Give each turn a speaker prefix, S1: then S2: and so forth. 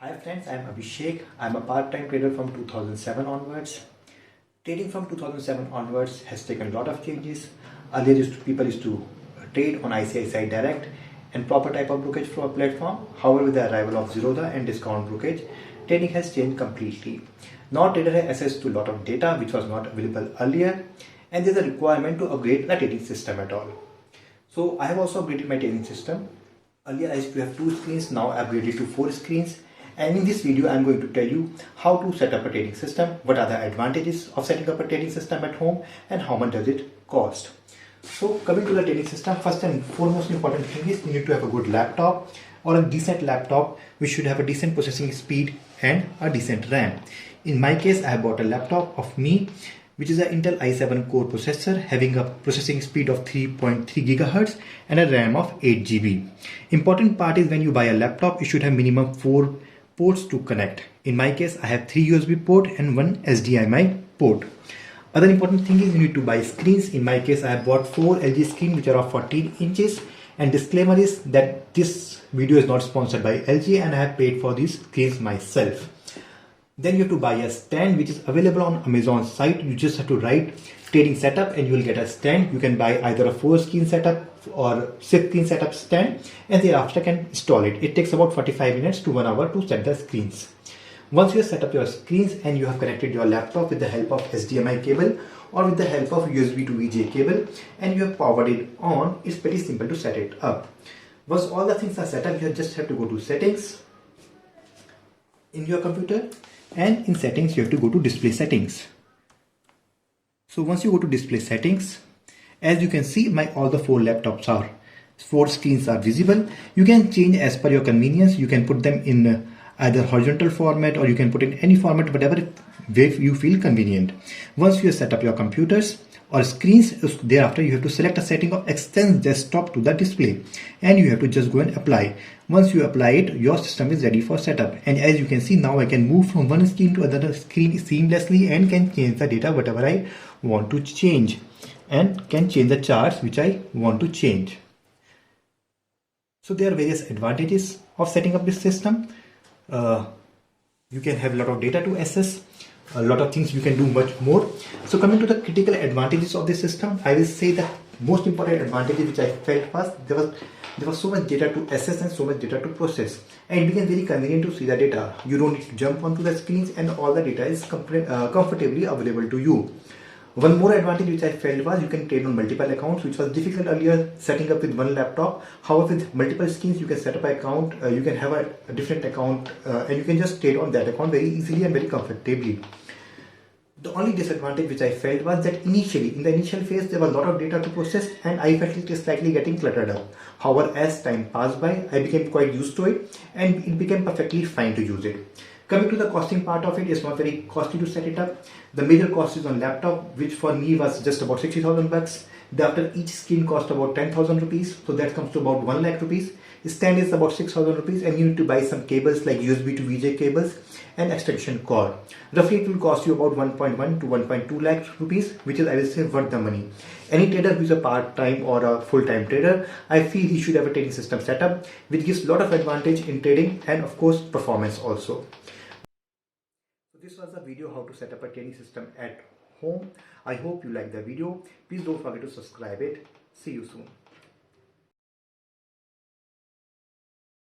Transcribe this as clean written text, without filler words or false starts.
S1: Hi friends, I am Abhishek. I am a part-time trader from 2007 onwards. Trading from 2007 onwards has taken a lot of changes. Earlier people used to trade on ICICI Direct and proper type of brokerage floor platform. However, with the arrival of Zerodha and discount brokerage, trading has changed completely. Now trader has access to a lot of data which was not available earlier, and there is a requirement to upgrade the trading system at all. So I have also upgraded my trading system. Earlier I used to have 2 screens, now I upgraded to 4 screens. And in this video I am going to tell you how to set up a trading system, what are the advantages of setting up a trading system at home, and how much does it cost. So coming to the trading system, first and foremost important thing is you need to have a good laptop or a decent laptop which should have a decent processing speed and a decent RAM. In my case I have bought a laptop of me which is an Intel i7 core processor having a processing speed of 3.3 GHz and a RAM of 8 GB. Important part is when you buy a laptop, you should have minimum 4 ports to connect. In my case, I have 3 USB port and 1 HDMI port. Other important thing is you need to buy screens. In my case, I have bought 4 LG screens which are of 14 inches. And disclaimer is that this video is not sponsored by LG and I have paid for these screens myself. Then you have to buy a stand which is available on Amazon site. You just have to write trading setup and you will get a stand. You can buy either a 4 screen setup or 6 screen setup stand and thereafter can install it. It takes about 45 minutes to 1 hour to set the screens. Once you have set up your screens and you have connected your laptop with the help of HDMI cable or with the help of USB to VGA cable and you have powered it on, it's pretty simple to set it up. Once all the things are set up, you just have to go to settings in your computer. And in settings, you have to go to display settings. So once you go to display settings, as you can see, all the 4 laptops are 4 screens are visible. You can change as per your convenience. You can put them in either horizontal format or you can put in any format, whatever way you feel convenient. Once you have set up your computers or screens, thereafter you have to select a setting of extend desktop to the display and you have to just go and apply. Once you apply it, your system is ready for setup. And as you can see, now I can move from one screen to another screen seamlessly and can change the data whatever I want to change and can change the charts which I want to change. So there are various advantages of setting up this system. You can have a lot of data to access, a lot of things you can do much more. So coming to the critical advantages of this system, I will say that most important advantage which I felt was there was so much data to access and so much data to process, and it became very convenient to see the data. You don't need to jump onto the screens and all the data is comfortably available to you. One more advantage which I felt was you can trade on multiple accounts, which was difficult earlier setting up with one laptop. However, with multiple screens, you can set up an account, you can have a different account and you can just trade on that account very easily and very comfortably. The only disadvantage which I felt was that in the initial phase, there was a lot of data to process and I felt it is slightly getting cluttered up. However, as time passed by, I became quite used to it and it became perfectly fine to use it. Coming to the costing part of it, it's not very costly to set it up. The major cost is on laptop, which for me was just about 60,000 bucks. Thereafter, each screen cost about 10,000 rupees, so that comes to about 1 lakh rupees. Stand is about 6,000 rupees, and you need to buy some cables like USB to VGA cables and extension cord. Roughly, it will cost you about 1.1 to 1.2 lakh rupees, which is, I will say, worth the money. Any trader who is a part-time or a full-time trader, I feel he should have a trading system set up, which gives a lot of advantage in trading and, of course, performance also. This was the video how to set up a trading system at home. I hope you liked the video. Please don't forget to subscribe it. See you soon.